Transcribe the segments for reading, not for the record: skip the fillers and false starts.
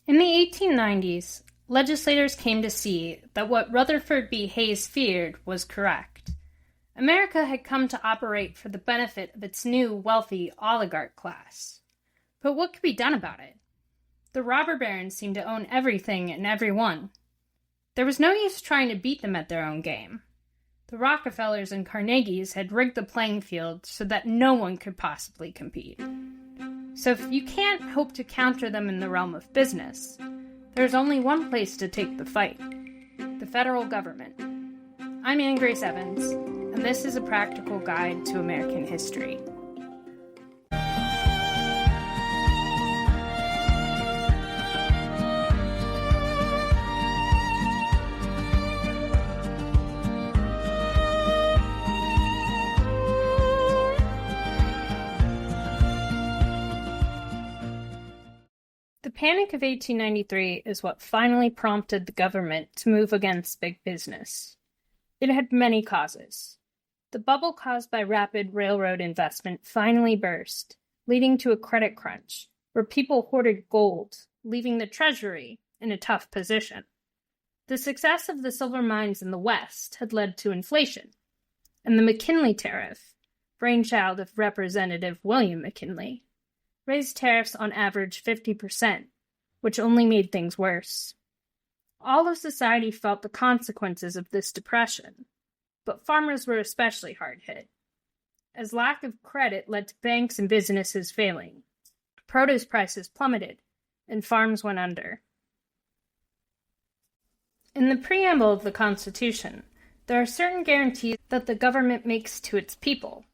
In the 1890s, legislators came to see that what Rutherford B. Hayes feared was correct. America had come to operate for the benefit of its new, wealthy oligarch class. But what could be done about it? The robber barons seemed to own everything and everyone. There was no use trying to beat them at their own game. The Rockefellers and Carnegies had rigged the playing field so that no one could possibly compete. So if you can't hope to counter them in the realm of business, there's only one place to take the fight: the federal government. I'm Anne Grace Evans, and this is a practical guide to American history. The Panic of 1893 is what finally prompted the government to move against big business. It had many causes. The bubble caused by rapid railroad investment finally burst, leading to a credit crunch, where people hoarded gold, leaving the Treasury in a tough position. The success of the silver mines in the West had led to inflation, and the McKinley Tariff, brainchild of Representative William McKinley, raised tariffs on average 50%, which only made things worse. All of society felt the consequences of this depression, but farmers were especially hard hit, as lack of credit led to banks and businesses failing. Produce prices plummeted, and farms went under. In the preamble of the Constitution, there are certain guarantees that the government makes to its people: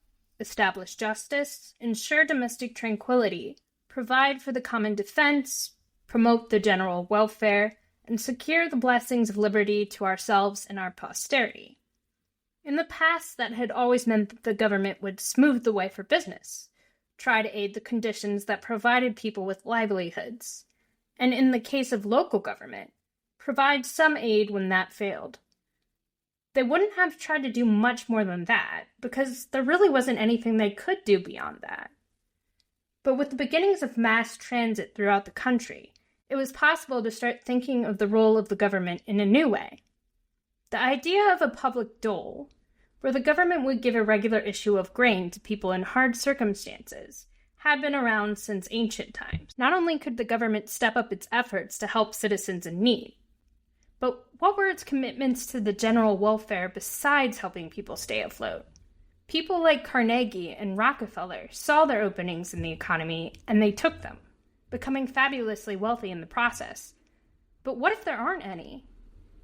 establish justice, ensure domestic tranquility, provide for the common defense, promote the general welfare, and secure the blessings of liberty to ourselves and our posterity. In the past, that had always meant that the government would smooth the way for business, try to aid the conditions that provided people with livelihoods, and in the case of local government, provide some aid when that failed. They wouldn't have tried to do much more than that, because there really wasn't anything they could do beyond that. But with the beginnings of mass transit throughout the country, it was possible to start thinking of the role of the government in a new way. The idea of a public dole, where the government would give a regular issue of grain to people in hard circumstances, had been around since ancient times. Not only could the government step up its efforts to help citizens in need, but what were its commitments to the general welfare besides helping people stay afloat? People like Carnegie and Rockefeller saw their openings in the economy, and they took them, becoming fabulously wealthy in the process. But what if there aren't any?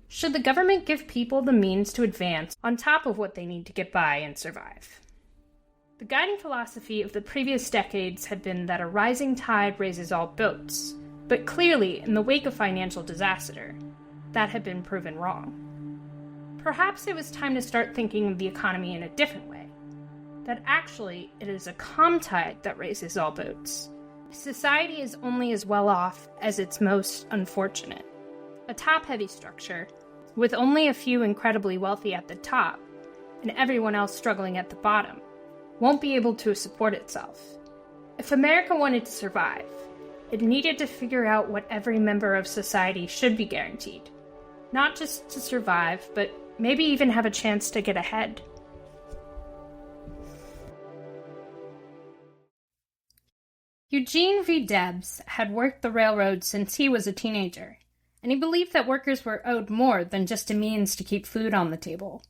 Should the government give people the means to advance on top of what they need to get by and survive? The guiding philosophy of the previous decades had been that a rising tide raises all boats, but clearly, in the wake of financial disaster, that had been proven wrong. Perhaps it was time to start thinking of the economy in a different way, that actually it is a calm tide that raises all boats. Society is only as well off as its most unfortunate. A top-heavy structure, with only a few incredibly wealthy at the top, and everyone else struggling at the bottom, won't be able to support itself. If America wanted to survive, it needed to figure out what every member of society should be guaranteed. Not just to survive, but maybe even have a chance to get ahead. Eugene V. Debs had worked the railroad since he was a teenager, and he believed that workers were owed more than just a means to keep food on the table.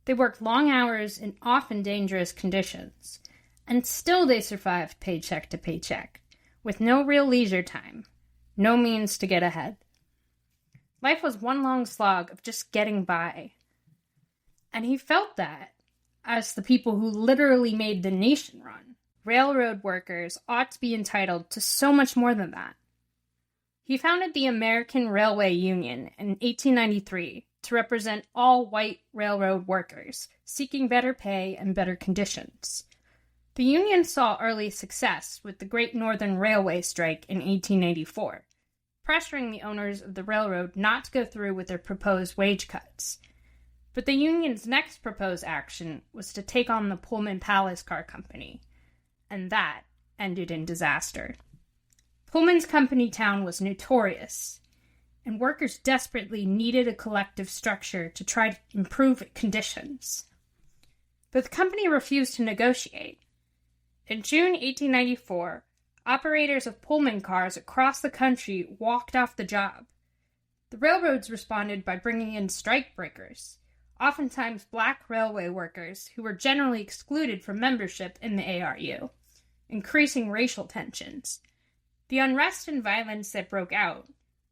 They worked long hours in often dangerous conditions, and still they survived paycheck to paycheck, with no real leisure time, no means to get ahead. Life was one long slog of just getting by. And he felt that, as the people who literally made the nation run, railroad workers ought to be entitled to so much more than that. He founded the American Railway Union in 1893 to represent all white railroad workers seeking better pay and better conditions. The union saw early success with the Great Northern Railway strike in 1884. Pressuring the owners of the railroad not to go through with their proposed wage cuts. But the union's next proposed action was to take on the Pullman Palace Car Company, and that ended in disaster. Pullman's company town was notorious, and workers desperately needed a collective structure to try to improve conditions. But the company refused to negotiate. In June 1894, operators of Pullman cars across the country walked off the job. The railroads responded by bringing in strike breakers, oftentimes black railway workers who were generally excluded from membership in the ARU, increasing racial tensions. The unrest and violence that broke out,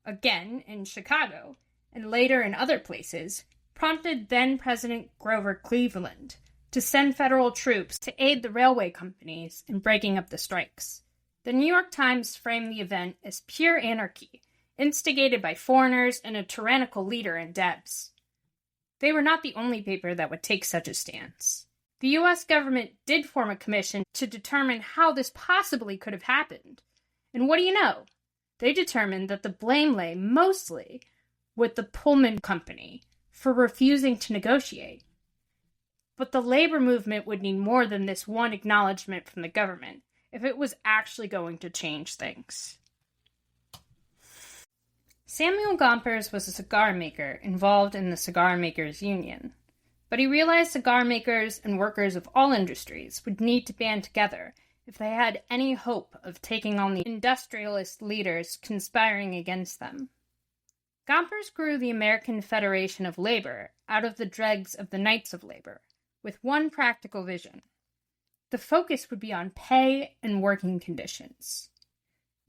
again in Chicago, and later in other places, prompted then-President Grover Cleveland to send federal troops to aid the railway companies in breaking up the strikes. The New York Times framed the event as pure anarchy, instigated by foreigners and a tyrannical leader in Debs. They were not the only paper that would take such a stance. The U.S. government did form a commission to determine how this possibly could have happened. And what do you know? They determined that the blame lay mostly with the Pullman Company for refusing to negotiate. But the labor movement would need more than this one acknowledgement from the government if it was actually going to change things. Samuel Gompers was a cigar maker involved in the Cigar Makers Union, but he realized cigar makers and workers of all industries would need to band together if they had any hope of taking on the industrialist leaders conspiring against them. Gompers grew the American Federation of Labor out of the dregs of the Knights of Labor, with one practical vision. The focus would be on pay and working conditions.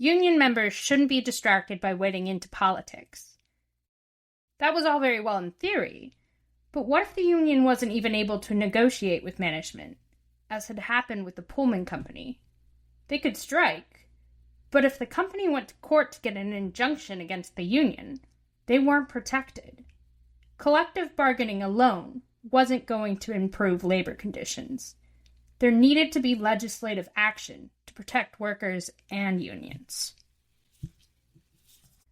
Union members shouldn't be distracted by wading into politics. That was all very well in theory, but what if the union wasn't even able to negotiate with management, as had happened with the Pullman Company? They could strike, but if the company went to court to get an injunction against the union, they weren't protected. Collective bargaining alone wasn't going to improve labor conditions. There needed to be legislative action to protect workers and unions.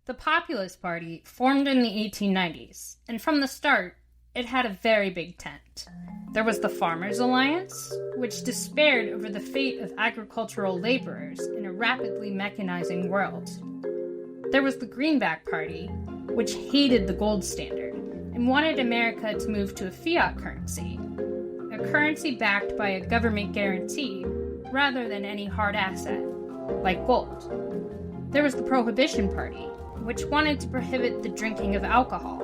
The Populist Party formed in the 1890s, and from the start, it had a very big tent. There was the Farmers' Alliance, which despaired over the fate of agricultural laborers in a rapidly mechanizing world. There was the Greenback Party, which hated the gold standard and wanted America to move to a fiat currency, a currency backed by a government guarantee rather than any hard asset, like gold. There was the Prohibition Party, which wanted to prohibit the drinking of alcohol,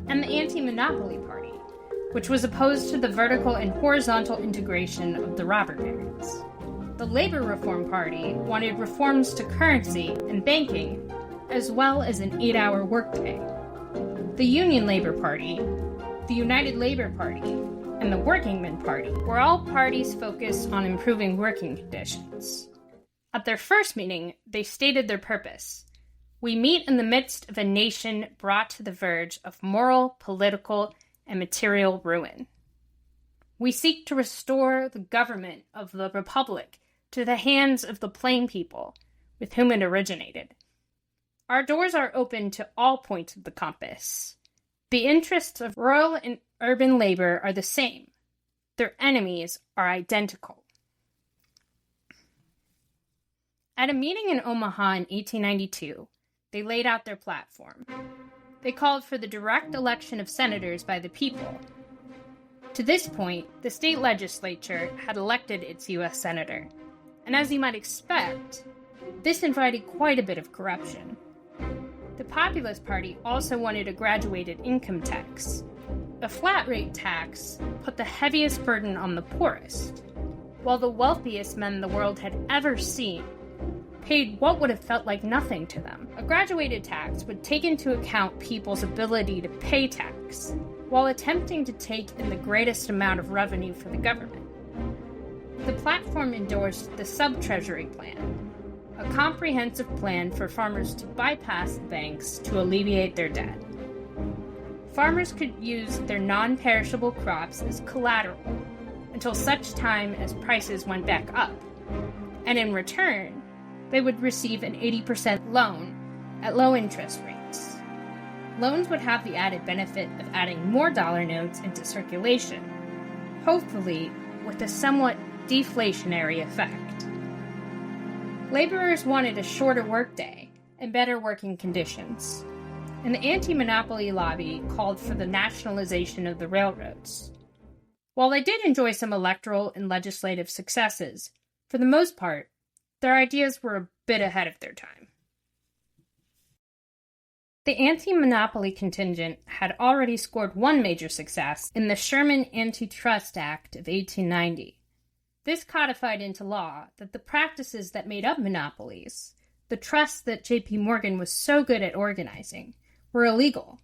and the Anti-Monopoly Party, which was opposed to the vertical and horizontal integration of the robber barons. The Labor Reform Party wanted reforms to currency and banking, as well as an 8-hour workday. The Union Labor Party, the United Labor Party, and the Workingman Party were all parties focused on improving working conditions. At their first meeting, they stated their purpose. We meet in the midst of a nation brought to the verge of moral, political, and material ruin. We seek to restore the government of the Republic to the hands of the plain people with whom it originated. Our doors are open to all points of the compass. The interests of rural and urban labor are the same. Their enemies are identical. At a meeting in Omaha in 1892, they laid out their platform. They called for the direct election of senators by the people. To this point, the state legislature had elected its U.S. senator, and as you might expect, this invited quite a bit of corruption. The Populist Party also wanted a graduated income tax. A flat-rate tax put the heaviest burden on the poorest, while the wealthiest men the world had ever seen paid what would have felt like nothing to them. A graduated tax would take into account people's ability to pay tax, while attempting to take in the greatest amount of revenue for the government. The platform endorsed the Sub-Treasury Plan, a comprehensive plan for farmers to bypass the banks to alleviate their debt. Farmers could use their non-perishable crops as collateral until such time as prices went back up, and in return, they would receive an 80% loan at low interest rates. Loans would have the added benefit of adding more dollar notes into circulation, hopefully with a somewhat deflationary effect. Laborers wanted a shorter workday and better working conditions, and the anti-monopoly lobby called for the nationalization of the railroads. While they did enjoy some electoral and legislative successes, for the most part, their ideas were a bit ahead of their time. The anti-monopoly contingent had already scored one major success in the Sherman Antitrust Act of 1890. This codified into law that the practices that made up monopolies, the trusts that J.P. Morgan was so good at organizing, were illegal,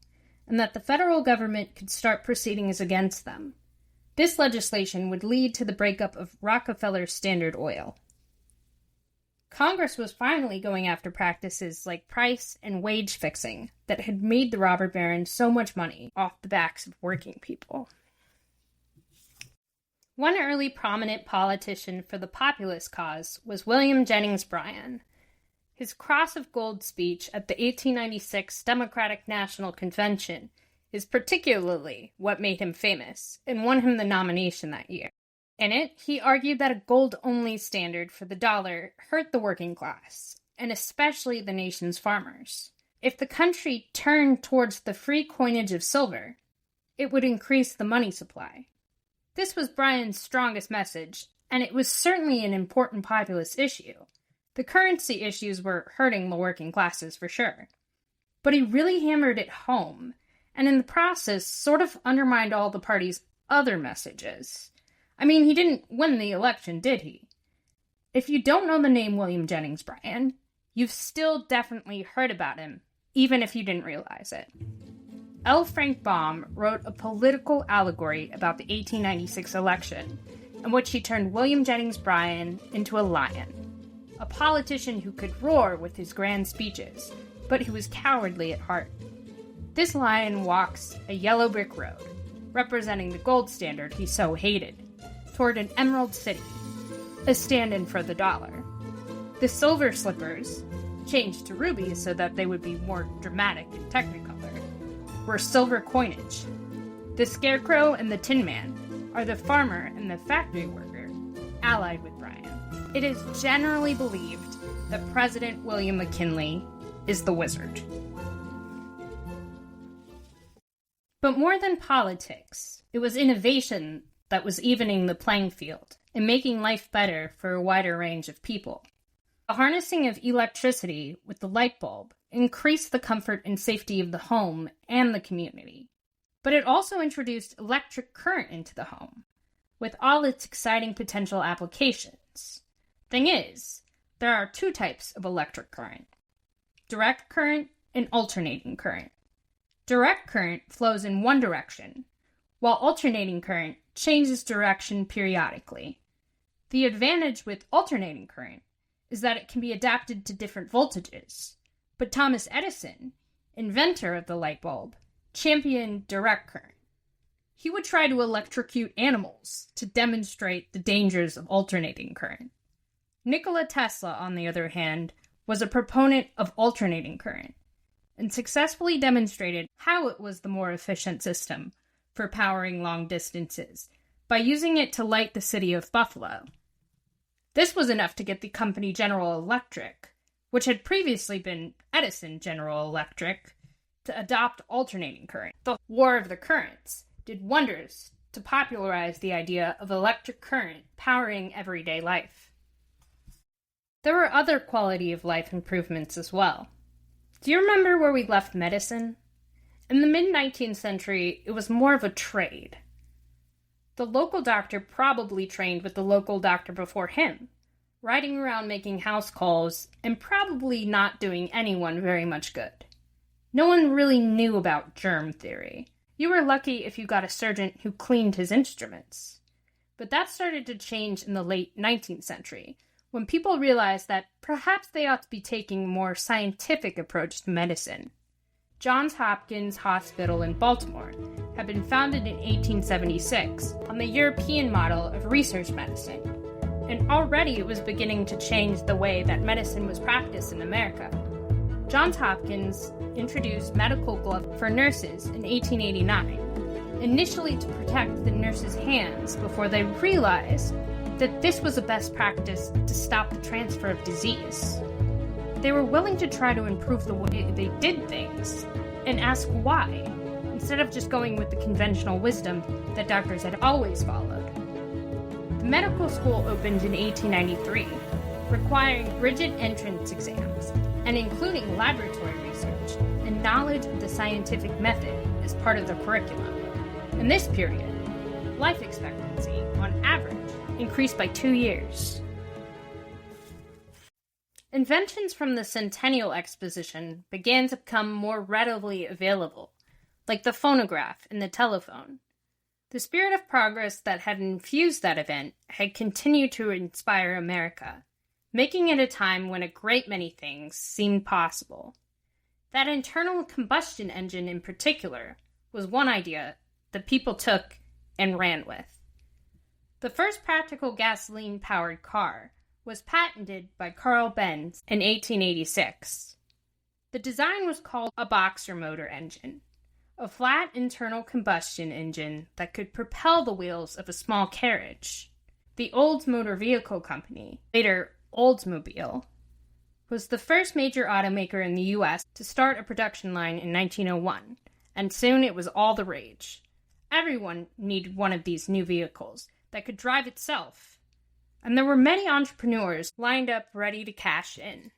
and that the federal government could start proceedings against them. This legislation would lead to the breakup of Rockefeller's Standard Oil. Congress was finally going after practices like price and wage fixing that had made the robber barons so much money off the backs of working people. One early prominent politician for the populist cause was William Jennings Bryan. His Cross of Gold speech at the 1896 Democratic National Convention is particularly what made him famous and won him the nomination that year. In it, he argued that a gold-only standard for the dollar hurt the working class, and especially the nation's farmers. If the country turned towards the free coinage of silver, it would increase the money supply. This was Bryan's strongest message, and it was certainly an important populist issue. The currency issues were hurting the working classes for sure. But he really hammered it home, and in the process sort of undermined all the party's other messages. I mean, he didn't win the election, did he? If you don't know the name William Jennings Bryan, you've still definitely heard about him, even if you didn't realize it. L. Frank Baum wrote a political allegory about the 1896 election, in which he turned William Jennings Bryan into a lion, a politician who could roar with his grand speeches, but who was cowardly at heart. This lion walks a yellow brick road, representing the gold standard he so hated, toward an emerald city, a stand-in for the dollar. The silver slippers, changed to rubies so that they would be more dramatic and technicolor, were silver coinage. The scarecrow and the tin man are the farmer and the factory worker, allied with Bryan. It is generally believed that President William McKinley is the wizard. But more than politics, it was innovation that was evening the playing field and making life better for a wider range of people. The harnessing of electricity with the light bulb increased the comfort and safety of the home and the community. But it also introduced electric current into the home, with all its exciting potential applications. Thing is, there are two types of electric current: direct current and alternating current. Direct current flows in one direction, while alternating current changes direction periodically. The advantage with alternating current is that it can be adapted to different voltages, but Thomas Edison, inventor of the light bulb, championed direct current. He would try to electrocute animals to demonstrate the dangers of alternating current. Nikola Tesla, on the other hand, was a proponent of alternating current, and successfully demonstrated how it was the more efficient system for powering long distances by using it to light the city of Buffalo. This was enough to get the company General Electric, which had previously been Edison General Electric, to adopt alternating current. The War of the Currents did wonders to popularize the idea of electric current powering everyday life. There were other quality of life improvements as well. Do you remember where we left medicine? In the mid-19th century, it was more of a trade. The local doctor probably trained with the local doctor before him, riding around making house calls and probably not doing anyone very much good. No one really knew about germ theory. You were lucky if you got a surgeon who cleaned his instruments. But that started to change in the late 19th century, when people realized that perhaps they ought to be taking a more scientific approach to medicine. Johns Hopkins Hospital in Baltimore had been founded in 1876 on the European model of research medicine, and already it was beginning to change the way that medicine was practiced in America. Johns Hopkins introduced medical gloves for nurses in 1889, initially to protect the nurses' hands before they realized that this was a best practice to stop the transfer of disease. They were willing to try to improve the way they did things and ask why, instead of just going with the conventional wisdom that doctors had always followed. The medical school opened in 1893, requiring rigid entrance exams and including laboratory research and knowledge of the scientific method as part of the curriculum. In this period, life expectancy, on average, increased by 2 years. Inventions from the Centennial Exposition began to become more readily available, like the phonograph and the telephone. The spirit of progress that had infused that event had continued to inspire America, making it a time when a great many things seemed possible. That internal combustion engine in particular was one idea that people took and ran with. The first practical gasoline-powered car was patented by Carl Benz in 1886. The design was called a boxer motor engine, a flat internal combustion engine that could propel the wheels of a small carriage. The Olds Motor Vehicle Company, later Oldsmobile, was the first major automaker in the U.S. to start a production line in 1901, and soon it was all the rage. Everyone needed one of these new vehicles that could drive itself, and there were many entrepreneurs lined up ready to cash in.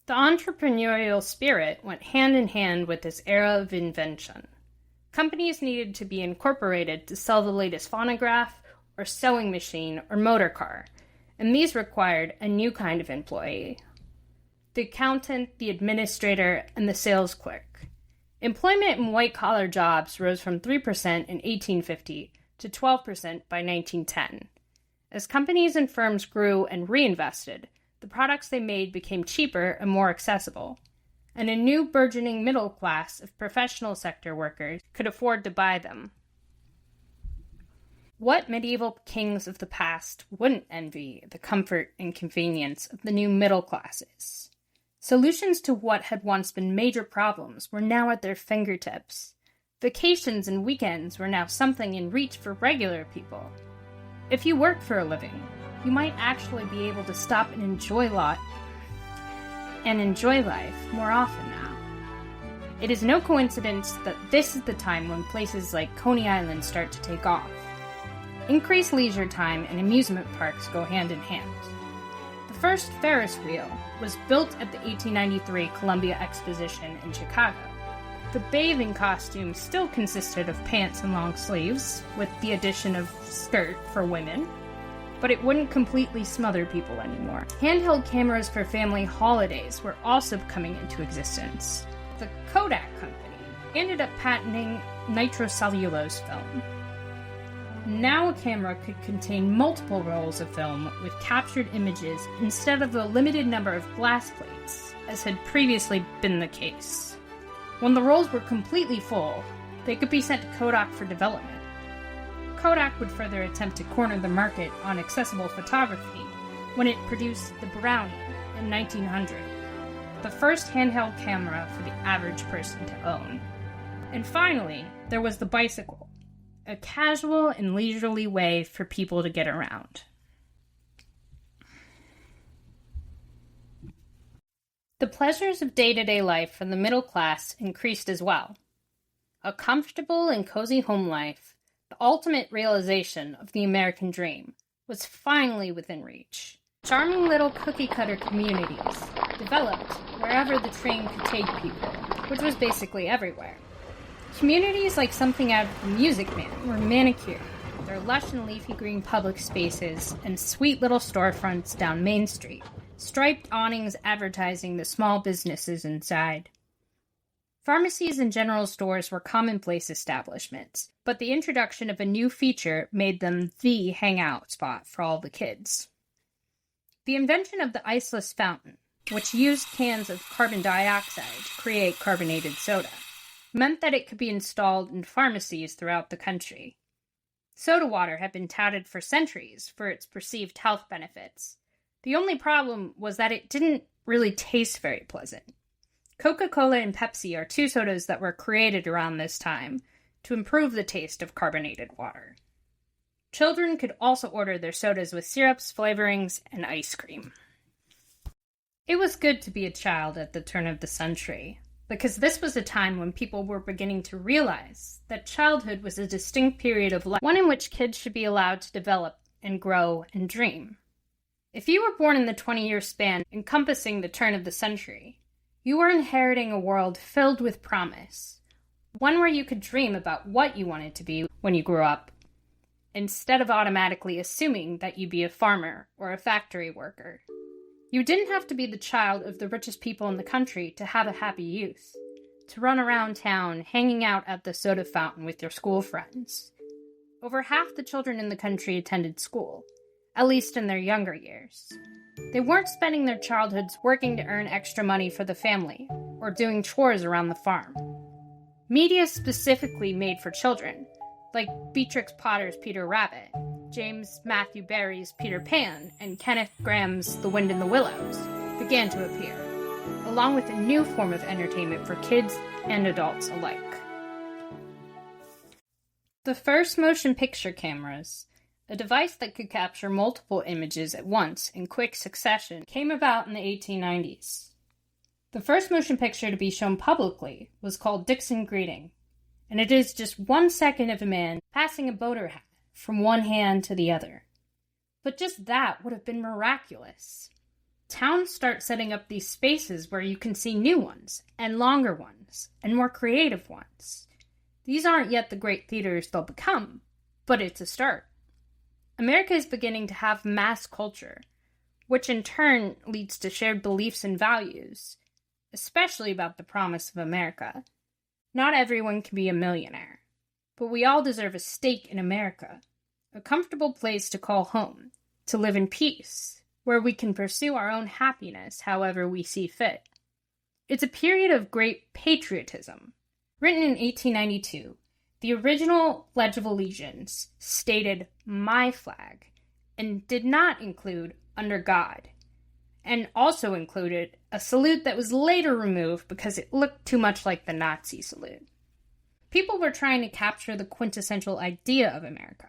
The entrepreneurial spirit went hand in hand with this era of invention. Companies needed to be incorporated to sell the latest phonograph or sewing machine or motor car, and these required a new kind of employee: the accountant, the administrator, and the sales clerk. Employment in white-collar jobs rose from 3% in 1850 to 12% by 1910. As companies and firms grew and reinvested, the products they made became cheaper and more accessible, and a new burgeoning middle class of professional sector workers could afford to buy them. What medieval kings of the past wouldn't envy the comfort and convenience of the new middle classes? Solutions to what had once been major problems were now at their fingertips. Vacations and weekends were now something in reach for regular people. If you work for a living, you might actually be able to stop and enjoy life more often now. It is no coincidence that this is the time when places like Coney Island start to take off. Increased leisure time and amusement parks go hand in hand. The first Ferris wheel was built at the 1893 Columbia Exposition in Chicago. The bathing costume still consisted of pants and long sleeves, with the addition of skirt for women, but it wouldn't completely smother people anymore. Handheld cameras for family holidays were also coming into existence. The Kodak company ended up patenting nitrocellulose film. Now a camera could contain multiple rolls of film with captured images instead of a limited number of glass plates, as had previously been the case. When the rolls were completely full, they could be sent to Kodak for development. Kodak would further attempt to corner the market on accessible photography when it produced the Brownie in 1900, the first handheld camera for the average person to own. And finally, there was the bicycle, a casual and leisurely way for people to get around. The pleasures of day-to-day life for the middle class increased as well. A comfortable and cozy home life, the ultimate realization of the American dream, was finally within reach. Charming little cookie-cutter communities developed wherever the train could take people, which was basically everywhere. Communities like something out of The Music Man were manicured, their lush and leafy green public spaces and sweet little storefronts down Main Street, striped awnings advertising the small businesses inside. Pharmacies and general stores were commonplace establishments, but the introduction of a new feature made them the hangout spot for all the kids. The invention of the iceless fountain, which used cans of carbon dioxide to create carbonated soda, meant that it could be installed in pharmacies throughout the country. Soda water had been touted for centuries for its perceived health benefits. The only problem was that it didn't really taste very pleasant. Coca-Cola and Pepsi are two sodas that were created around this time to improve the taste of carbonated water. Children could also order their sodas with syrups, flavorings, and ice cream. It was good to be a child at the turn of the century, because this was a time when people were beginning to realize that childhood was a distinct period of life, one in which kids should be allowed to develop and grow and dream. If you were born in the 20-year span encompassing the turn of the century, you were inheriting a world filled with promise, one where you could dream about what you wanted to be when you grew up, instead of automatically assuming that you'd be a farmer or a factory worker. You didn't have to be the child of the richest people in the country to have a happy youth, to run around town hanging out at the soda fountain with your school friends. Over half the children in the country attended school, at least in their younger years. They weren't spending their childhoods working to earn extra money for the family, or doing chores around the farm. Media specifically made for children, like Beatrix Potter's Peter Rabbit, James Matthew Barrie's Peter Pan, and Kenneth Graham's The Wind in the Willows, began to appear, along with a new form of entertainment for kids and adults alike. The first motion picture cameras, a device that could capture multiple images at once in quick succession, came about in the 1890s. The first motion picture to be shown publicly was called Dixon Greeting, and it is just 1 second of a man passing a boater hat from one hand to the other. But just that would have been miraculous. Towns start setting up these spaces where you can see new ones, and longer ones, and more creative ones. These aren't yet the great theaters they'll become, but it's a start. America is beginning to have mass culture, which in turn leads to shared beliefs and values, especially about the promise of America. Not everyone can be a millionaire, but we all deserve a stake in America, a comfortable place to call home, to live in peace, where we can pursue our own happiness however we see fit. It's a period of great patriotism. Written in 1892, the original Pledge of Allegiance stated "my flag" and did not include "under God," and also included a salute that was later removed because it looked too much like the Nazi salute. People were trying to capture the quintessential idea of America,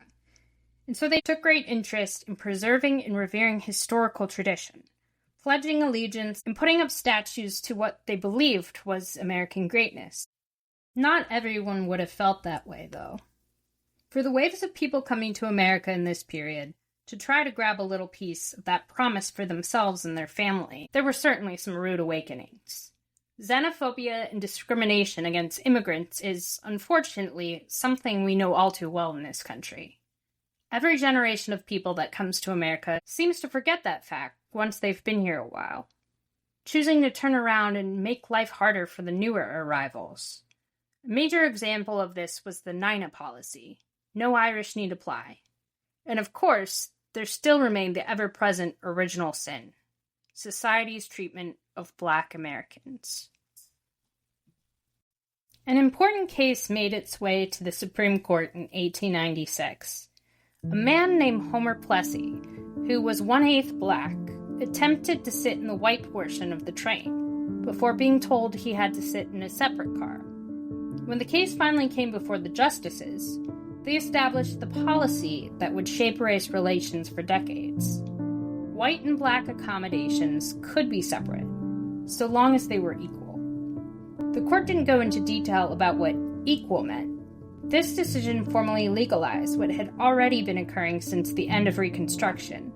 and so they took great interest in preserving and revering historical tradition, pledging allegiance and putting up statues to what they believed was American greatness. Not everyone would have felt that way, though. For the waves of people coming to America in this period, to try to grab a little piece of that promise for themselves and their family, there were certainly some rude awakenings. Xenophobia and discrimination against immigrants is, unfortunately, something we know all too well in this country. Every generation of people that comes to America seems to forget that fact once they've been here a while, choosing to turn around and make life harder for the newer arrivals. A major example of this was the NINA policy, no Irish need apply. And of course, there still remained the ever-present original sin, society's treatment of Black Americans. An important case made its way to the Supreme Court in 1896. A man named Homer Plessy, who was 1/8 Black, attempted to sit in the white portion of the train, before being told he had to sit in a separate car. When the case finally came before the justices, they established the policy that would shape race relations for decades. White and Black accommodations could be separate, so long as they were equal. The court didn't go into detail about what equal meant. This decision formally legalized what had already been occurring since the end of Reconstruction: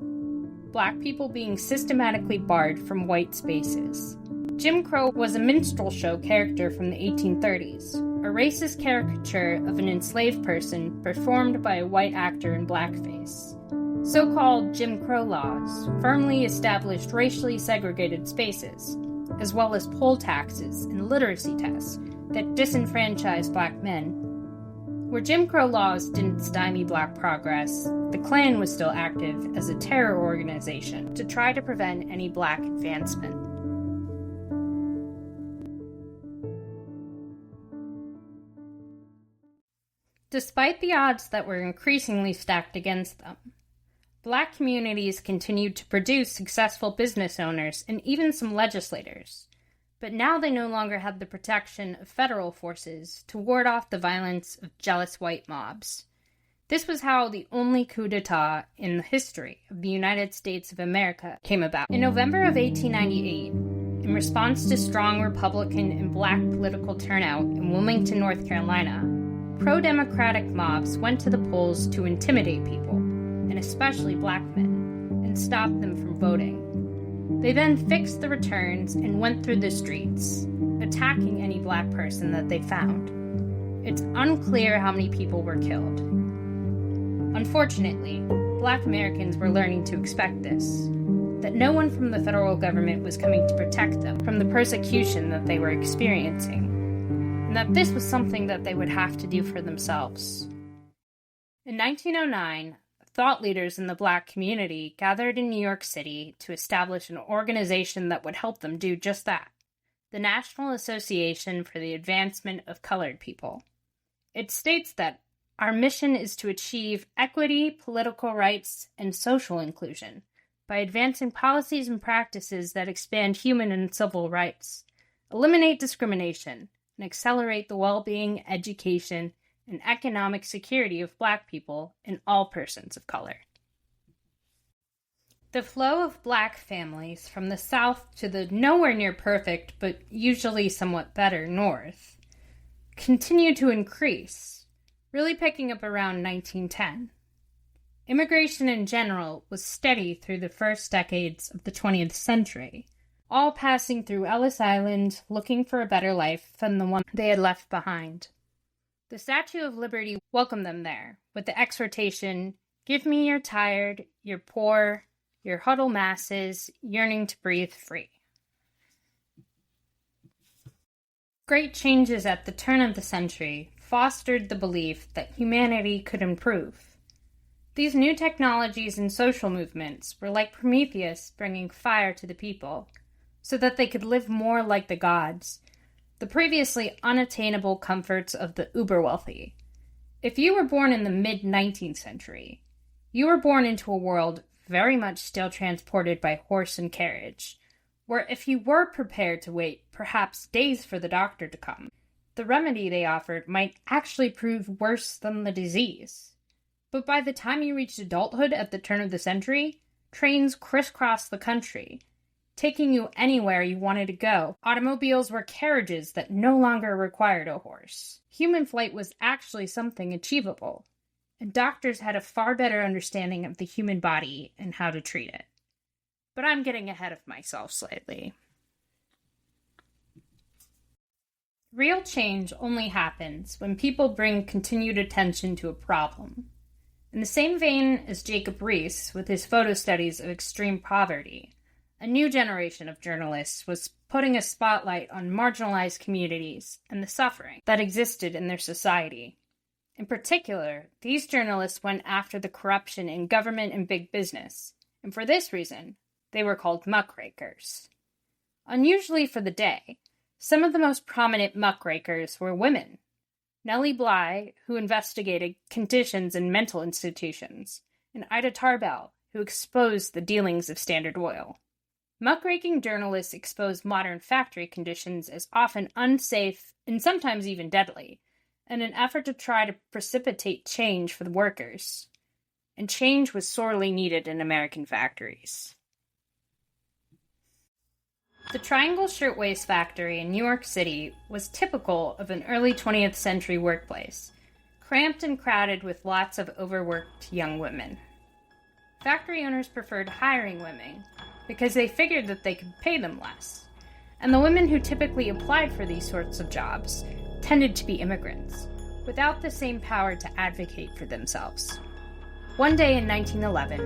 Black people being systematically barred from white spaces. Jim Crow was a minstrel show character from the 1830s, a racist caricature of an enslaved person performed by a white actor in blackface. So-called Jim Crow laws firmly established racially segregated spaces, as well as poll taxes and literacy tests that disenfranchised Black men. Where Jim Crow laws didn't stymie Black progress, the Klan was still active as a terror organization to try to prevent any Black advancement. Despite the odds that were increasingly stacked against them, Black communities continued to produce successful business owners and even some legislators, but now they no longer had the protection of federal forces to ward off the violence of jealous white mobs. This was how the only coup d'etat in the history of the United States of America came about. In November of 1898, in response to strong Republican and Black political turnout in Wilmington, North Carolina, pro-democratic mobs went to the polls to intimidate people, and especially Black men, and stop them from voting. They then fixed the returns and went through the streets, attacking any Black person that they found. It's unclear how many people were killed. Unfortunately, Black Americans were learning to expect this, that no one from the federal government was coming to protect them from the persecution that they were experiencing, and that this was something that they would have to do for themselves. In 1909, thought leaders in the Black community gathered in New York City to establish an organization that would help them do just that, the National Association for the Advancement of Colored People. It states that our mission is to achieve equity, political rights, and social inclusion by advancing policies and practices that expand human and civil rights, eliminate discrimination, and accelerate the well-being, education, and economic security of Black people and all persons of color. The flow of Black families from the South to the nowhere near perfect, but usually somewhat better North, continued to increase, really picking up around 1910. Immigration in general was steady through the first decades of the 20th century, all passing through Ellis Island looking for a better life than the one they had left behind. The Statue of Liberty welcomed them there, with the exhortation, "Give me your tired, your poor, your huddled masses, yearning to breathe free." Great changes at the turn of the century fostered the belief that humanity could improve. These new technologies and social movements were like Prometheus bringing fire to the people, so that they could live more like the gods, the previously unattainable comforts of the uber-wealthy. If you were born in the mid-19th century, you were born into a world very much still transported by horse and carriage, where if you were prepared to wait perhaps days for the doctor to come, the remedy they offered might actually prove worse than the disease. But by the time you reached adulthood at the turn of the century, trains crisscrossed the country, taking you anywhere you wanted to go. Automobiles were carriages that no longer required a horse. Human flight was actually something achievable, and doctors had a far better understanding of the human body and how to treat it. But I'm getting ahead of myself slightly. Real change only happens when people bring continued attention to a problem. In the same vein as Jacob Riis with his photo studies of extreme poverty, a new generation of journalists was putting a spotlight on marginalized communities and the suffering that existed in their society. In particular, these journalists went after the corruption in government and big business, and for this reason, they were called muckrakers. Unusually for the day, some of the most prominent muckrakers were women. Nellie Bly, who investigated conditions in mental institutions, and Ida Tarbell, who exposed the dealings of Standard Oil. Muckraking journalists expose modern factory conditions as often unsafe and sometimes even deadly, in an effort to try to precipitate change for the workers. And change was sorely needed in American factories. The Triangle Shirtwaist Factory in New York City was typical of an early 20th century workplace, cramped and crowded with lots of overworked young women. Factory owners preferred hiring women because they figured that they could pay them less, and the women who typically applied for these sorts of jobs tended to be immigrants, without the same power to advocate for themselves. One day in 1911,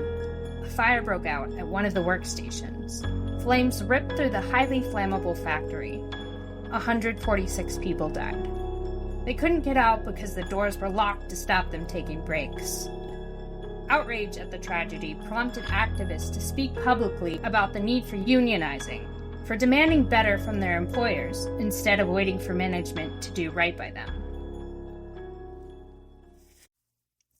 a fire broke out at one of the workstations. Flames ripped through the highly flammable factory. 146 people died. They couldn't get out because the doors were locked to stop them taking breaks. Outrage at the tragedy prompted activists to speak publicly about the need for unionizing, for demanding better from their employers instead of waiting for management to do right by them.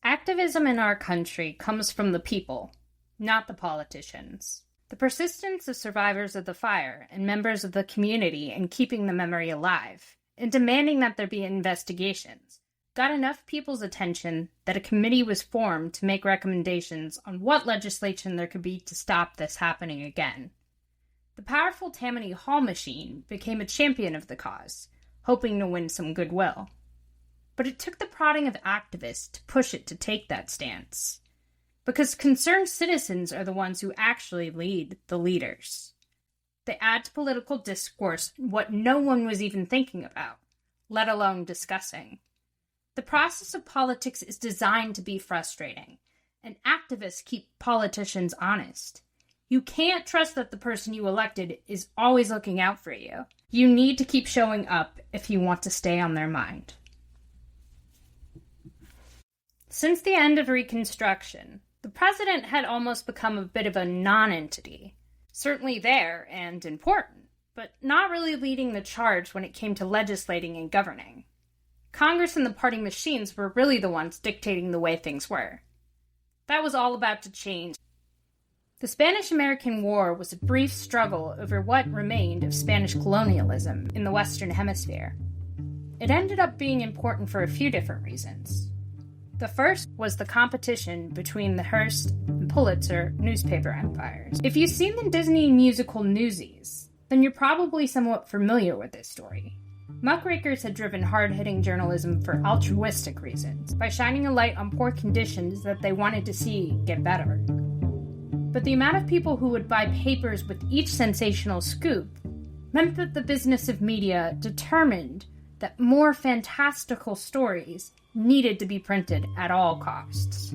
Activism in our country comes from the people, not the politicians. The persistence of survivors of the fire and members of the community in keeping the memory alive, and demanding that there be investigations, got enough people's attention that a committee was formed to make recommendations on what legislation there could be to stop this happening again. The powerful Tammany Hall machine became a champion of the cause, hoping to win some goodwill. But it took the prodding of activists to push it to take that stance. Because concerned citizens are the ones who actually lead the leaders. They add to political discourse what no one was even thinking about, let alone discussing. The process of politics is designed to be frustrating, and activists keep politicians honest. You can't trust that the person you elected is always looking out for you. You need to keep showing up if you want to stay on their mind. Since the end of Reconstruction, the president had almost become a bit of a non-entity. Certainly there and important, but not really leading the charge when it came to legislating and governing. Congress and the party machines were really the ones dictating the way things were. That was all about to change. The Spanish-American War was a brief struggle over what remained of Spanish colonialism in the Western Hemisphere. It ended up being important for a few different reasons. The first was the competition between the Hearst and Pulitzer newspaper empires. If you've seen the Disney musical Newsies, then you're probably somewhat familiar with this story. Muckrakers had driven hard-hitting journalism for altruistic reasons, by shining a light on poor conditions that they wanted to see get better. But the amount of people who would buy papers with each sensational scoop meant that the business of media determined that more fantastical stories needed to be printed at all costs.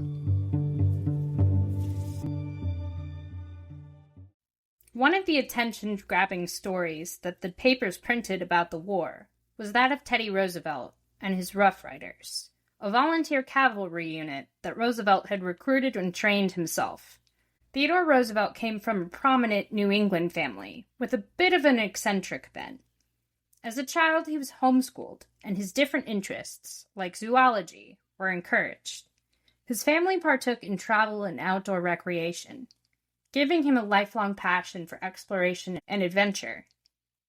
One of the attention-grabbing stories that the papers printed about the war was that of Teddy Roosevelt and his Rough Riders, a volunteer cavalry unit that Roosevelt had recruited and trained himself. Theodore Roosevelt came from a prominent New England family with a bit of an eccentric bent. As a child, he was homeschooled, and his different interests, like zoology, were encouraged. His family partook in travel and outdoor recreation, giving him a lifelong passion for exploration and adventure.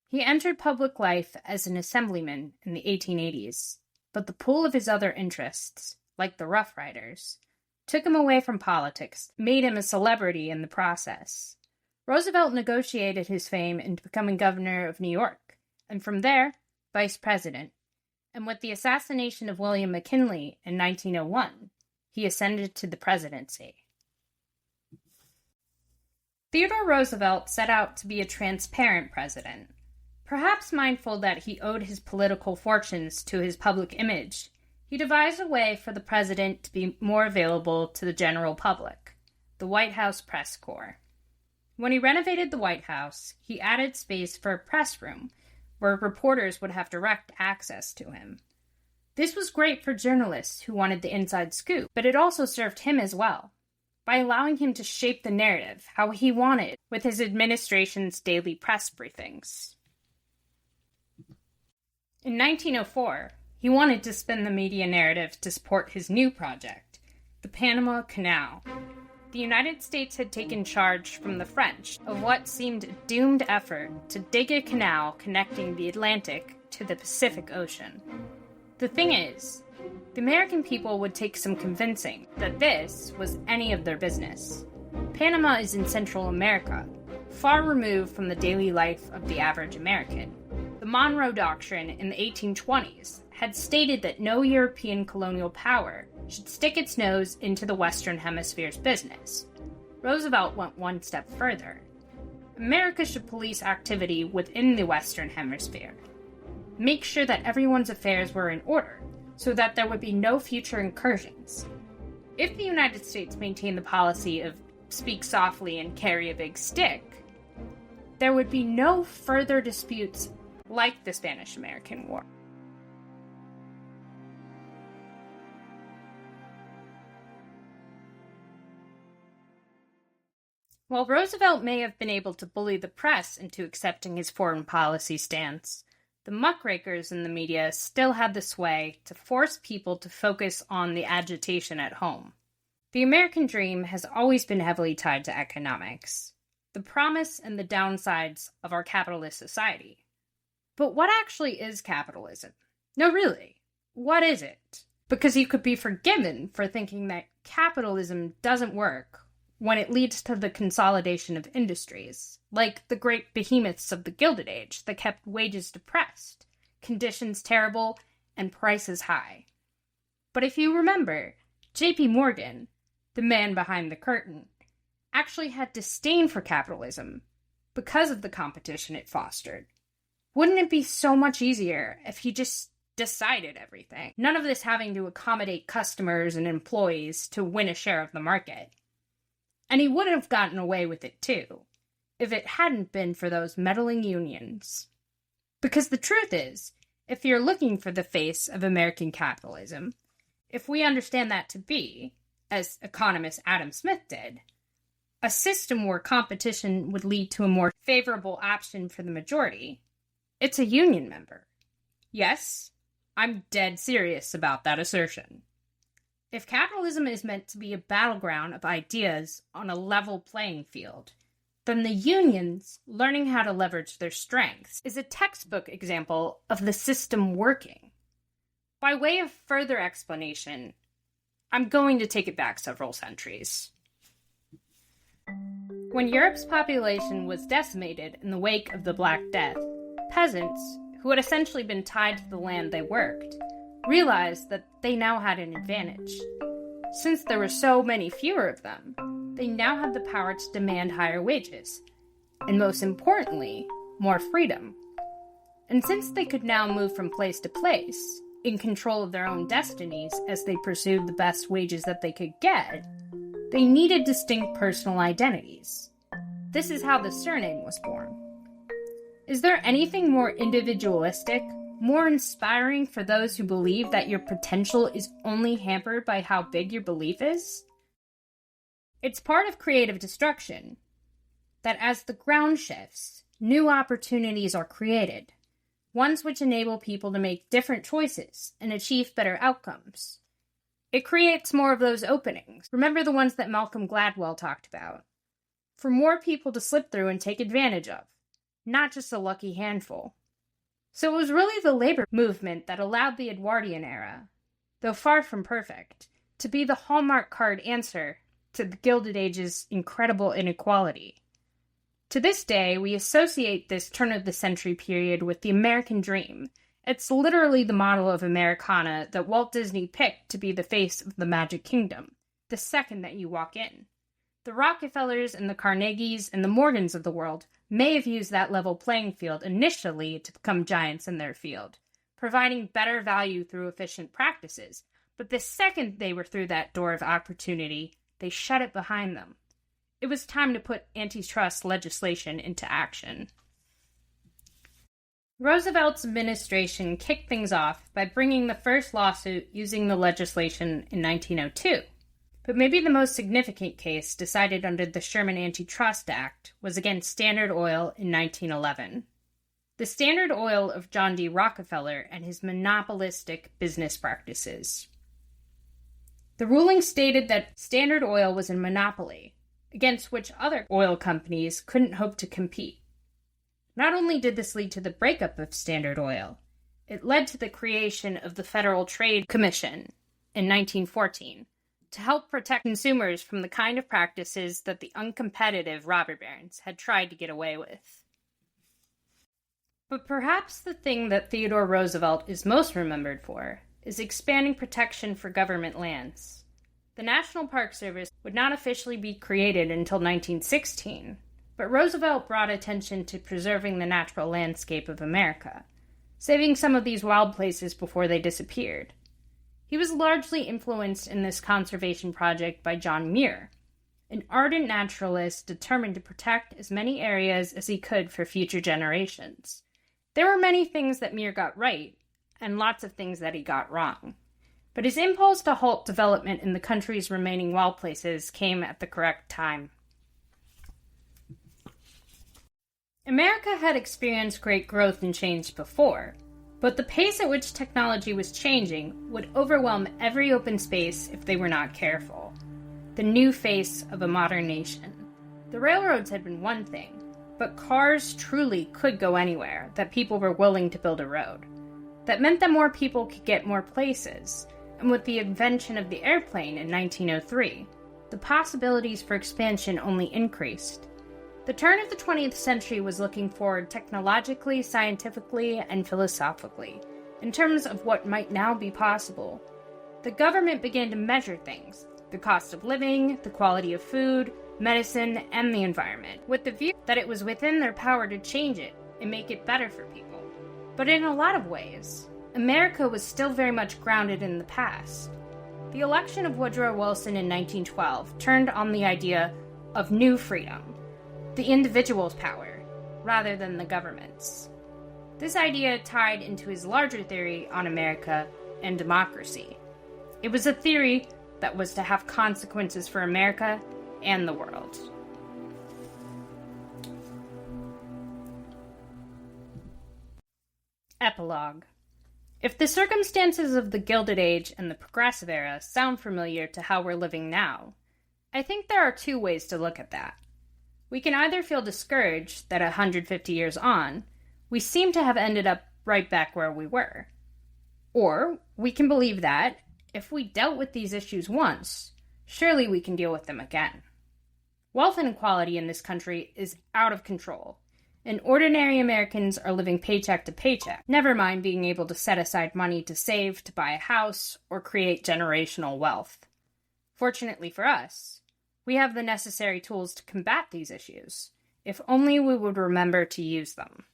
He entered public life as an assemblyman in the 1880s, but the pull of his other interests, like the Rough Riders, took him away from politics, made him a celebrity in the process. Roosevelt negotiated his fame into becoming governor of New York, and from there, vice president. And with the assassination of William McKinley in 1901, he ascended to the presidency. Theodore Roosevelt set out to be a transparent president. Perhaps mindful that he owed his political fortunes to his public image, he devised a way for the president to be more available to the general public, the White House Press Corps. When he renovated the White House, he added space for a press room, where reporters would have direct access to him. This was great for journalists who wanted the inside scoop, but it also served him as well, by allowing him to shape the narrative how he wanted with his administration's daily press briefings. In 1904, he wanted to spin the media narrative to support his new project, the Panama Canal. The United States had taken charge from the French of what seemed a doomed effort to dig a canal connecting the Atlantic to the Pacific Ocean. The thing is, the American people would take some convincing that this was any of their business. Panama is in Central America, far removed from the daily life of the average American. The Monroe Doctrine in the 1820s had stated that no European colonial power should stick its nose into the Western Hemisphere's business. Roosevelt went one step further. America should police activity within the Western Hemisphere. Make sure that everyone's affairs were in order, so that there would be no future incursions. If the United States maintained the policy of speak softly and carry a big stick, there would be no further disputes like the Spanish-American War. While Roosevelt may have been able to bully the press into accepting his foreign policy stance, the muckrakers in the media still had the sway to force people to focus on the agitation at home. The American dream has always been heavily tied to economics, the promise and the downsides of our capitalist society. But what actually is capitalism? No, really, what is it? because you could be forgiven for thinking that capitalism doesn't work when it leads to the consolidation of industries, like the great behemoths of the Gilded Age that kept wages depressed, conditions terrible, and prices high. But if you remember, J.P. Morgan, the man behind the curtain, actually had disdain for capitalism because of the competition it fostered. Wouldn't it be so much easier if he just decided everything? None of this having to accommodate customers and employees to win a share of the market. And he would have gotten away with it too, if it hadn't been for those meddling unions. Because the truth is, if you're looking for the face of American capitalism, if we understand that to be, as economist Adam Smith did, a system where competition would lead to a more favorable option for the majority, it's a union member. Yes, I'm dead serious about that assertion. If capitalism is meant to be a battleground of ideas on a level playing field, then the unions learning how to leverage their strengths is a textbook example of the system working. By way of further explanation, I'm going to take it back several centuries. When Europe's population was decimated in the wake of the Black Death, peasants, who had essentially been tied to the land they worked, realized that they now had an advantage. Since there were so many fewer of them, they now had the power to demand higher wages, and most importantly, more freedom. And since they could now move from place to place, in control of their own destinies as they pursued the best wages that they could get, they needed distinct personal identities. This is how the surname was born. Is there anything more individualistic, more inspiring for those who believe that your potential is only hampered by how big your belief is? It's part of creative destruction that as the ground shifts, new opportunities are created, ones which enable people to make different choices and achieve better outcomes. It creates more of those openings. Remember the ones that Malcolm Gladwell talked about. For more people to slip through and take advantage of, not just a lucky handful. So it was really the labor movement that allowed the Edwardian era, though far from perfect, to be the hallmark card answer to the Gilded Age's incredible inequality. To this day, we associate this turn-of-the-century period with the American dream. It's literally the model of Americana that Walt Disney picked to be the face of the Magic Kingdom, the second that you walk in. The Rockefellers and the Carnegies and the Morgans of the world may have used that level playing field initially to become giants in their field, providing better value through efficient practices, but the second they were through that door of opportunity, they shut it behind them. It was time to put antitrust legislation into action. Roosevelt's administration kicked things off by bringing the first lawsuit using the legislation in 1902. But maybe the most significant case decided under the Sherman Antitrust Act was against Standard Oil in 1911. The Standard Oil of John D. Rockefeller and his monopolistic business practices. The ruling stated that Standard Oil was a monopoly, against which other oil companies couldn't hope to compete. Not only did this lead to the breakup of Standard Oil, it led to the creation of the Federal Trade Commission in 1914 to help protect consumers from the kind of practices that the uncompetitive robber barons had tried to get away with. But perhaps the thing that Theodore Roosevelt is most remembered for is expanding protection for government lands. The National Park Service would not officially be created until 1916, but Roosevelt brought attention to preserving the natural landscape of America, saving some of these wild places before they disappeared. He was largely influenced in this conservation project by John Muir, an ardent naturalist determined to protect as many areas as he could for future generations. There were many things that Muir got right, and lots of things that he got wrong. But his impulse to halt development in the country's remaining wild places came at the correct time. America had experienced great growth and change before, but the pace at which technology was changing would overwhelm every open space if they were not careful. The new face of a modern nation. The railroads had been one thing, but cars truly could go anywhere that people were willing to build a road. That meant that more people could get more places, and with the invention of the airplane in 1903, the possibilities for expansion only increased. The turn of the 20th century was looking forward technologically, scientifically, and philosophically, in terms of what might now be possible. The government began to measure things, the cost of living, the quality of food, medicine, and the environment, with the view that it was within their power to change it and make it better for people. But in a lot of ways, America was still very much grounded in the past. The election of Woodrow Wilson in 1912 turned on the idea of new freedom, the individual's power, rather than the government's. This idea tied into his larger theory on America and democracy. It was a theory that was to have consequences for America and the world. Epilogue. If the circumstances of the Gilded Age and the Progressive Era sound familiar to how we're living now, I think there are two ways to look at that. We can either feel discouraged that 150 years on, we seem to have ended up right back where we were. Or we can believe that, if we dealt with these issues once, surely we can deal with them again. Wealth inequality in this country is out of control, and ordinary Americans are living paycheck to paycheck, never mind being able to set aside money to save to buy a house or create generational wealth. Fortunately for us, we have the necessary tools to combat these issues, if only we would remember to use them.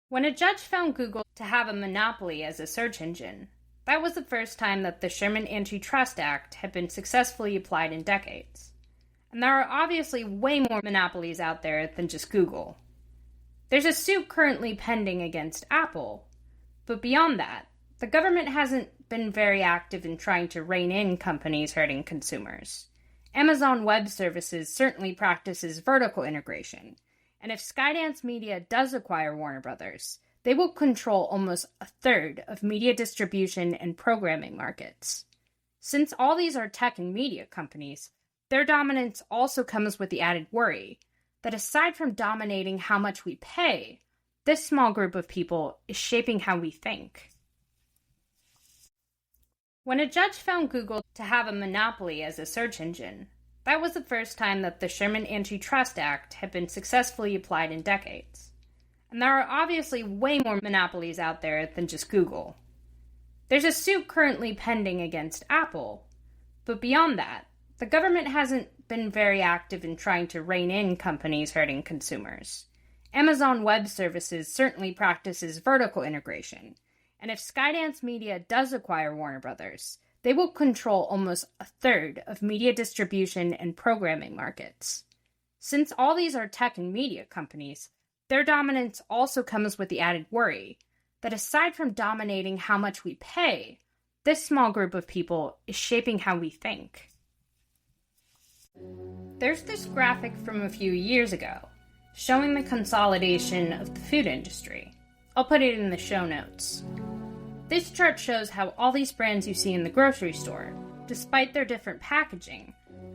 When a judge found Google to have a monopoly as a search engine, that was the first time that the Sherman Antitrust Act had been successfully applied in decades. And there are obviously way more monopolies out there than just Google. There's a suit currently pending against Apple, but beyond that, the government hasn't been very active in trying to rein in companies hurting consumers. Amazon Web Services certainly practices vertical integration, and if Skydance Media does acquire Warner Brothers, they will control almost a third of media distribution and programming markets. Since all these are tech and media companies, their dominance also comes with the added worry that aside from dominating how much we pay, this small group of people is shaping how we think. When a judge found Google to have a monopoly as a search engine, that was the first time that the Sherman Antitrust Act had been successfully applied in decades. And there are obviously way more monopolies out there than just Google. There's a suit currently pending against Apple, but beyond that, the government hasn't been very active in trying to rein in companies hurting consumers. Amazon Web Services certainly practices vertical integration, and if Skydance Media does acquire Warner Brothers, they will control almost a third of media distribution and programming markets. Since all these are tech and media companies, their dominance also comes with the added worry that aside from dominating how much we pay, this small group of people is shaping how we think. There's this graphic from a few years ago showing the consolidation of the food industry. I'll put it in the show notes. This chart shows how all these brands you see in the grocery store, despite their different packaging,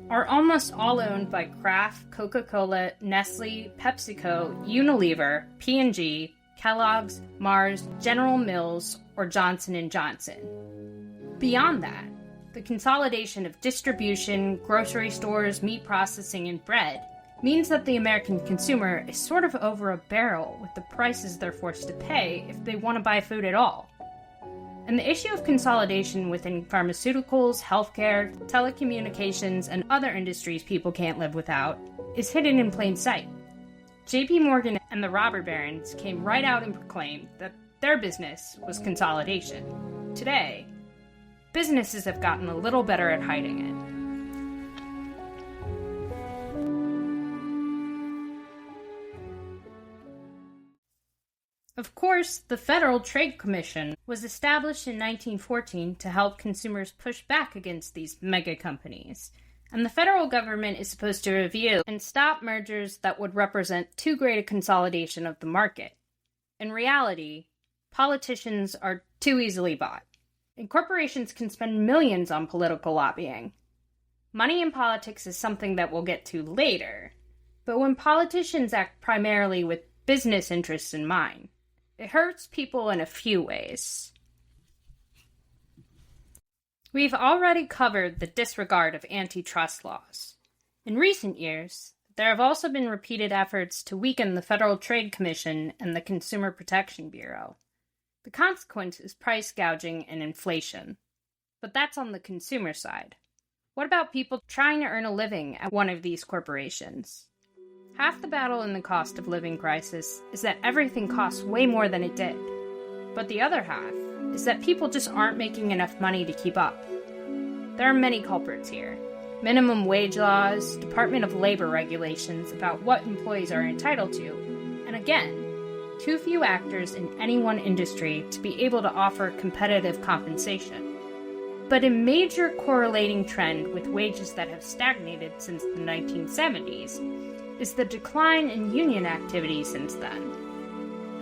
are almost all owned by Kraft, Coca-Cola, Nestle, PepsiCo, Unilever, P&G, Kellogg's, Mars, General Mills, or Johnson & Johnson. Beyond that, the consolidation of distribution, grocery stores, meat processing, and bread means that the American consumer is sort of over a barrel with the prices they're forced to pay if they want to buy food at all. And the issue of consolidation within pharmaceuticals, healthcare, telecommunications, and other industries people can't live without is hidden in plain sight. JP Morgan and the robber barons came right out and proclaimed that their business was consolidation. Today, businesses have gotten a little better at hiding it. Of course, the Federal Trade Commission was established in 1914 to help consumers push back against these mega companies, and the federal government is supposed to review and stop mergers that would represent too great a consolidation of the market. In reality, politicians are too easily bought, and corporations can spend millions on political lobbying. Money in politics is something that we'll get to later, but when politicians act primarily with business interests in mind, it hurts people in a few ways. We've already covered the disregard of antitrust laws. In recent years, there have also been repeated efforts to weaken the Federal Trade Commission and the Consumer Protection Bureau. The consequence is price gouging and inflation. But that's on the consumer side. What about people trying to earn a living at one of these corporations? Half the battle in the cost of living crisis is that everything costs way more than it did. But the other half is that people just aren't making enough money to keep up. There are many culprits here. Minimum wage laws, Department of Labor regulations about what employees are entitled to, and again, too few actors in any one industry to be able to offer competitive compensation. But a major correlating trend with wages that have stagnated since the 1970s is the decline in union activity since then.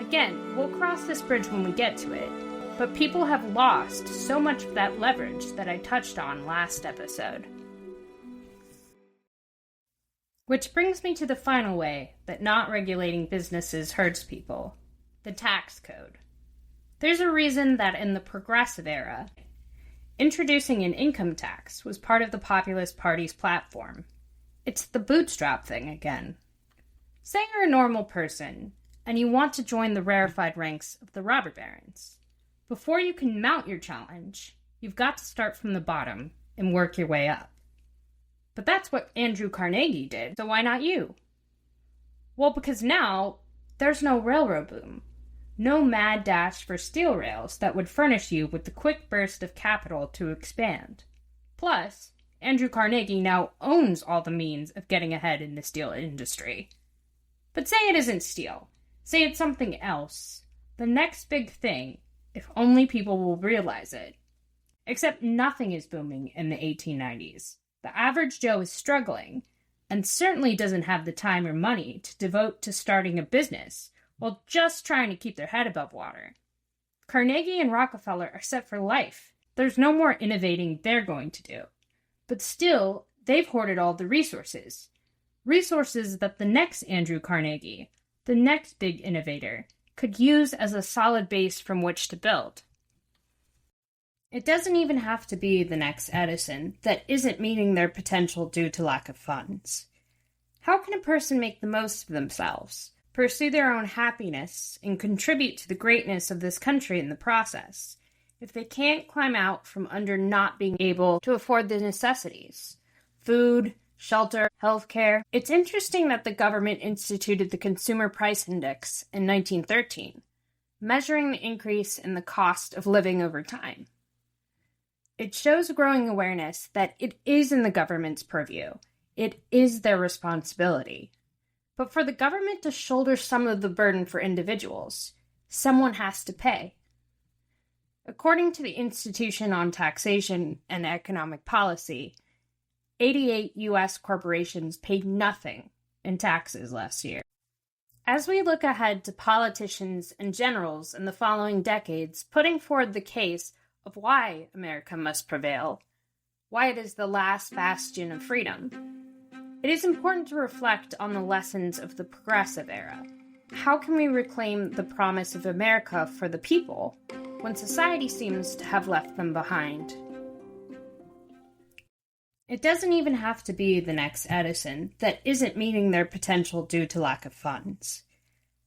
Again, we'll cross this bridge when we get to it, but people have lost so much of that leverage that I touched on last episode. Which brings me to the final way that not regulating businesses hurts people, the tax code. There's a reason that in the Progressive era, introducing an income tax was part of the Populist Party's platform. It's the bootstrap thing again. Say you're a normal person, and you want to join the rarefied ranks of the robber barons. Before you can mount your challenge, you've got to start from the bottom and work your way up. But that's what Andrew Carnegie did, so why not you? Well, because now, there's no railroad boom. No mad dash for steel rails that would furnish you with the quick burst of capital to expand. Plus, Andrew Carnegie now owns all the means of getting ahead in the steel industry. But say it isn't steel. Say it's something else. The next big thing, if only people will realize it. Except nothing is booming in the 1890s. The average Joe is struggling, and certainly doesn't have the time or money to devote to starting a business while just trying to keep their head above water. Carnegie and Rockefeller are set for life. There's no more innovating they're going to do. But still, they've hoarded all the resources. Resources that the next Andrew Carnegie, the next big innovator, could use as a solid base from which to build. It doesn't even have to be the next Edison that isn't meeting their potential due to lack of funds. How can a person make the most of themselves, pursue their own happiness, and contribute to the greatness of this country in the process, if they can't climb out from under not being able to afford the necessities? Food, shelter, healthcare. It's interesting that the government instituted the Consumer Price Index in 1913, measuring the increase in the cost of living over time. It shows growing awareness that it is in the government's purview. It is their responsibility. But for the government to shoulder some of the burden for individuals, someone has to pay. According to the Institution on Taxation and Economic Policy, 88 U.S. corporations paid nothing in taxes last year. As we look ahead to politicians and generals in the following decades putting forward the case of why America must prevail, why it is the last bastion of freedom, it is important to reflect on the lessons of the Progressive era. How can we reclaim the promise of America for the people when society seems to have left them behind? It doesn't even have to be the next Edison that isn't meeting their potential due to lack of funds.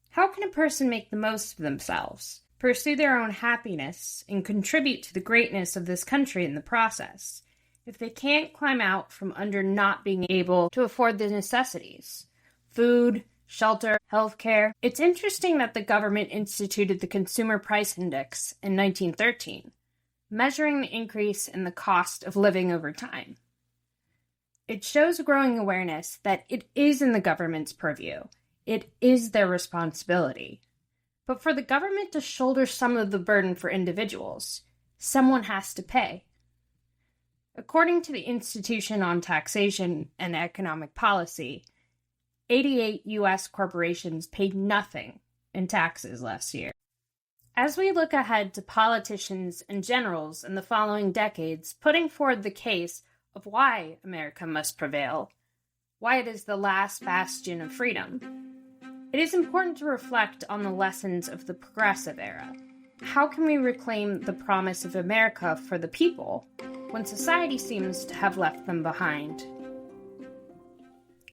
How can a person make the most of themselves, pursue their own happiness, and contribute to the greatness of this country in the process, if they can't climb out from under not being able to afford the necessities? Food, shelter, healthcare. It's interesting that the government instituted the Consumer Price Index in 1913, measuring the increase in the cost of living over time. It shows growing awareness that it is in the government's purview. It is their responsibility. But for the government to shoulder some of the burden for individuals, someone has to pay. According to the Institution on Taxation and Economic Policy, 88 U.S. corporations paid nothing in taxes last year. As we look ahead to politicians and generals in the following decades putting forward the case of why America must prevail, why it is the last bastion of freedom, it is important to reflect on the lessons of the Progressive era. How can we reclaim the promise of America for the people when society seems to have left them behind.